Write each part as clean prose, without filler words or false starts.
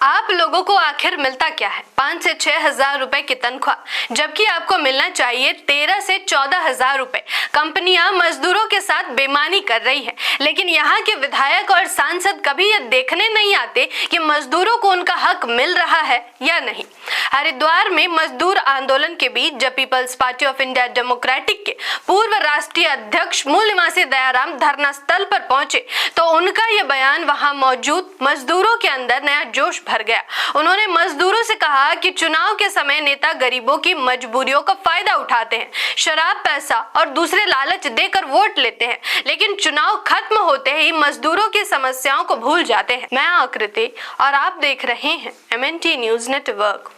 आप लोगों को आखिर मिलता क्या है? 5 से 6 हजार रुपए की तनख्वाह, जबकि आपको मिलना चाहिए 13 से 14 हजार रुपए। कंपनियां मजदूरों के साथ बेईमानी कर रही है, लेकिन यहाँ के विधायक और सांसद कभी ये देखने नहीं आते कि मजदूरों को उनका हक मिल रहा है या नहीं। हरिद्वार में मजदूर आंदोलन के बीच जब people's party of India democratic के पूर्व राष्ट्रीय अध्यक्ष मूल निवासी दयाराम धरना स्थल पर पहुंचे तो उनका यह बयान वहां मौजूद मजदूरों के अंदर नया जोश भर गया। उन्होंने मजदूरों से कहा कि चुनाव के समय नेता गरीबों की मजबूरियों का फायदा उठाते हैं, शराब, पैसा और दूसरे लालच देकर वोट लेते हैं, लेकिन चुनाव खत्म होते ही मजदूरों की समस्याओं को भूल जाते हैं। मैं आकृति और आप देख रहे हैं MNT न्यूज नेटवर्क।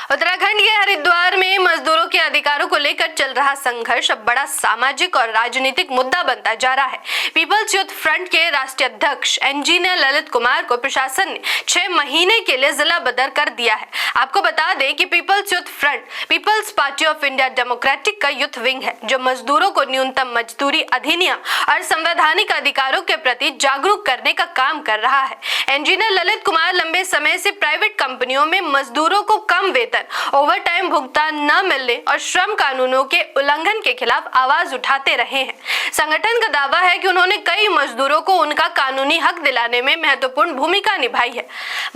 उत्तराखंड के हरिद्वार में मजदूरों के अधिकारों को लेकर चल रहा संघर्ष अब बड़ा सामाजिक और राजनीतिक मुद्दा बनता जा रहा है। पीपल्स यूथ फ्रंट के राष्ट्रीय अध्यक्ष इंजीनियर ललित कुमार को प्रशासन ने 6 महीने के लिए जिला बदर कर दिया है। आपको बता दें कि people's youth front people's party of India democratic का यूथ विंग है, जो मजदूरों को न्यूनतम मजदूरी अधिनियम और संवैधानिक अधिकारों के प्रति जागरूक करने का काम कर रहा है। इंजीनियर ललित कुमार लंबे समय से प्राइवेट कंपनियों में मजदूरों को कम वेतन, ओवर टाइम भुगतान न मिलने और श्रम कानूनों के उल्लंघन के खिलाफ आवाज उठाते रहे हैं। संगठन का दावा है कि उन्होंने कई मजदूरों को उनका कानूनी हक दिलाने में महत्वपूर्ण भूमिका निभाई है।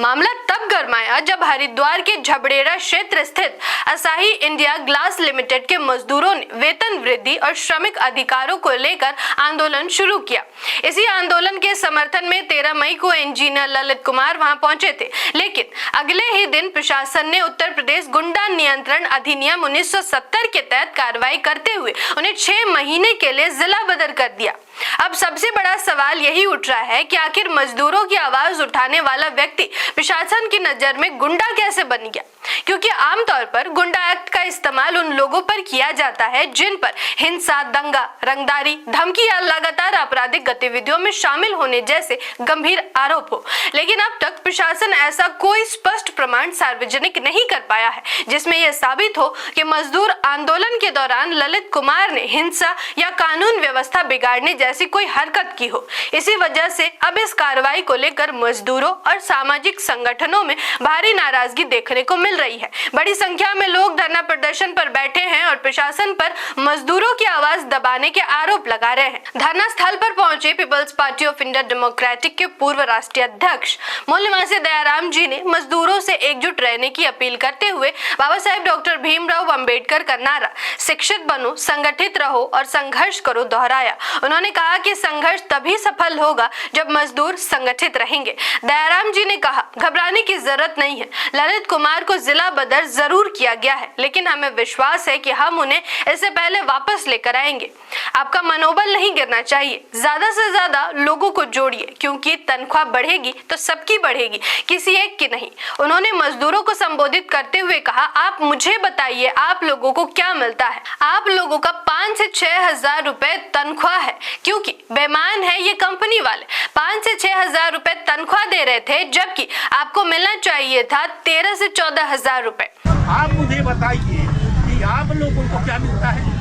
मामला तब गरमाया जब हरिद्वार के झबड़ेरा क्षेत्र स्थित असाही इंडिया ग्लास लिमिटेड के मजदूरों ने वेतन वृद्धि और श्रमिक अधिकारों को लेकर आंदोलन शुरू किया। इसी आंदोलन के समर्थन में 13 मई को इंजीनियर ललित कुमार वहां पहुंचे थे, लेकिन अगले ही दिन प्रशासन ने उत्तर प्रदेश गुंडा नियंत्रण अधिनियम 1970 के तहत कार्रवाई करते हुए उन्हें 6 महीने के लिए जिला बदर कर दिया। अब सबसे बड़ा सवाल यही उठ रहा है कि आखिर मजदूरों की आवाज उठाने वाला व्यक्ति प्रशासन की नजर में गुंडा कैसे बन गया? क्योंकि आमतौर पर गुंडा एक्ट का इस्तेमाल उन लोगों पर किया जाता है जिन पर हिंसा, दंगा, रंगदारी, धमकी या लगातार आपराधिक गतिविधियों में शामिल होने जैसे गंभीर आरोप हो। लेकिन अब तक प्रशासन ऐसा कोई स्पष्ट प्रमाण सार्वजनिक नहीं कर पाया है जिसमें यह साबित हो कि मजदूर आंदोलन के दौरान ललित कुमार ने हिंसा या कानून व्यवस्था बिगाड़ने जैसी कोई हरकत की हो। इसी वजह से अब इस कार्रवाई को लेकर मजदूरों और सामाजिक संगठनों में भारी नाराजगी देखने को मिल रही है। बड़ी संख्या में लोग धरना प्रदर्शन पर बैठे हैं और प्रशासन पर मजदूरों की आवाज दबाने के आरोप लगा रहे हैं। धरना स्थल पर पहुंचे people's party of India democratic के पूर्व राष्ट्रीय अध्यक्ष मूल निवासी दयाराम जी ने मजदूरों से एकजुट रहने की अपील करते हुए बाबा साहेब डॉक्टर भीमराव अंबेडकर का नारा शिक्षित बनो, संगठित रहो और संघर्ष करो दोहराया। उन्होंने कहा कि संघर्ष तभी सफल होगा जब मजदूर संगठित रहेंगे। दयाराम जी ने कहा, घबराने की जरूरत नहीं है, ललित कुमार को जिला बदर जरूर किया गया है, लेकिन हमें विश्वास है कि हम उन्हें इससे पहले वापस लेकर आएंगे। आपका मनोबल नहीं गिरना चाहिए, ज्यादा से ज्यादा लोगों को जोड़िए, क्योंकि तनख्वाह बढ़ेगी तो सबकी बढ़ेगी, किसी एक की नहीं। उन्होंने मजदूरों को संबोधित करते हुए कहा, आप मुझे बताइए आप लोगों को क्या मिलता है? आप लोगों का 5 से 6 हजार रुपए तनख्वाह है, क्योंकि बेईमान है ये कंपनी वाले। 5 से 6 हजार रुपए तनख्वाह दे रहे थे, जबकि आपको मिलना चाहिए था 13 से 14 हजार रुपए। आप मुझे बताइए कि आप लोगों को क्या मिलता है?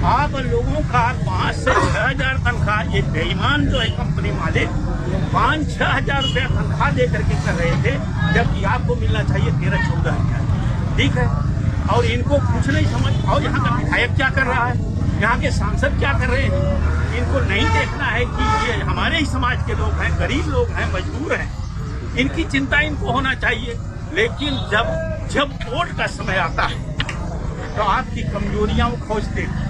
आप लोगों का 5 से 6 हजार तनख्वाह, ये बेईमान जो है कंपनी वाले 5-6 हजार रुपया तनख्वाह दे करके कर रहे थे, जबकि आपको मिलना चाहिए 13-14 हजार। ठीक है, और इनको कुछ नहीं समझ। और यहाँ का विधायक क्या कर रहा है, यहाँ के सांसद क्या कर रहे हैं, इनको नहीं देखना है कि ये हमारे ही समाज के लोग हैं, गरीब लोग हैं, मजदूर हैं। इनकी चिंता इनको होना चाहिए। लेकिन जब वोट का समय आता है तो आपकी कमजोरियां वो खोजते हैं।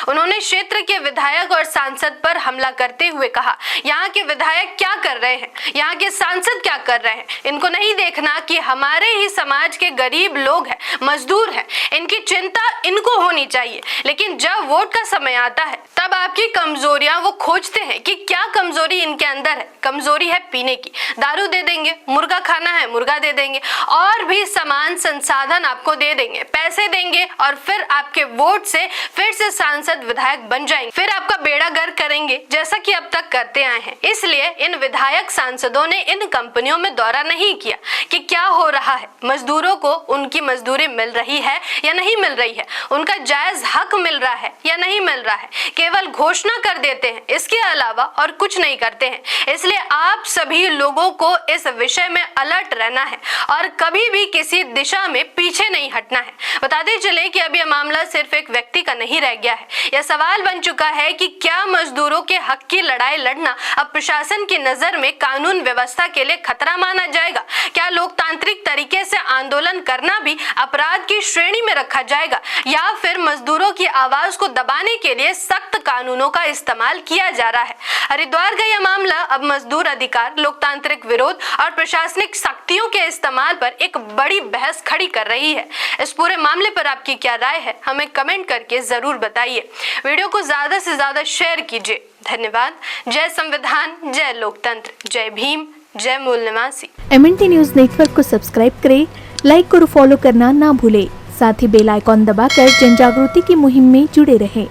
उन्होंने क्षेत्र के विधायक और सांसद पर हमला करते हुए कहा, यहाँ के विधायक क्या कर रहे हैं, यहाँ के सांसद क्या कर रहे हैं? इनको नहीं देखना कि हमारे ही समाज के गरीब लोग हैं, मजदूर हैं, इनकी चिंता इनको होनी चाहिए। लेकिन जब वोट का समय आता है तब आपकी कमजोरियां वो खोजते हैं कि क्या कमजोरी इनके अंदर है। कमजोरी है पीने की, दारू दे देंगे, मुर्गा खाना है मुर्गा दे देंगे, और भी समान संसाधन आपको दे देंगे, पैसे देंगे और फिर आपके वोट से फिर से सांसद सांसद विधायक बन जाएंगे, फिर आपका बेड़ा गर्क करेंगे जैसा कि अब तक करते आए हैं। इसलिए इन विधायक सांसदों ने इन कंपनियों में दौरा नहीं किया कि क्या हो रहा है, मजदूरों को उनकी मजदूरी मिल रही है या नहीं मिल रही है, उनका जायज हक मिल रहा है या नहीं मिल रहा है। केवल घोषणा कर देते हैं, इसके अलावा और कुछ नहीं करते हैं। इसलिए आप सभी लोगों को इस विषय में अलर्ट रहना है और कभी भी किसी दिशा में पीछे नहीं हटना है। बताते चले कि अब यह मामला सिर्फ एक व्यक्ति का नहीं रह गया है। यह सवाल बन चुका है कि क्या मजदूरों के हक की लड़ाई लड़ना अब प्रशासन की नजर में कानून व्यवस्था के लिए खतरा माना जाएगा? क्या लोकतांत्रिक तरीके से आंदोलन करना भी अपराध की श्रेणी में रखा जाएगा, या फिर मजदूरों की आवाज को दबाने के लिए सख्त कानूनों का इस्तेमाल किया जा रहा है? हरिद्वार का यह मामला अब मजदूर अधिकार, लोकतांत्रिक विरोध और प्रशासनिक शक्तियों के इस्तेमाल पर एक बड़ी बहस खड़ी कर रही है। इस पूरे मामले पर आपकी क्या राय है, हमें कमेंट करके जरूर बताइए। वीडियो को ज्यादा से ज्यादा शेयर कीजिए। धन्यवाद। जय संविधान, जय लोकतंत्र, जय भीम, जय मूल निवासी। MNT न्यूज नेटवर्क को सब्सक्राइब करें, लाइक और फॉलो करना ना भूलें। साथ ही बेल आइकॉन दबाकर जन जागृति की मुहिम में जुड़े रहें।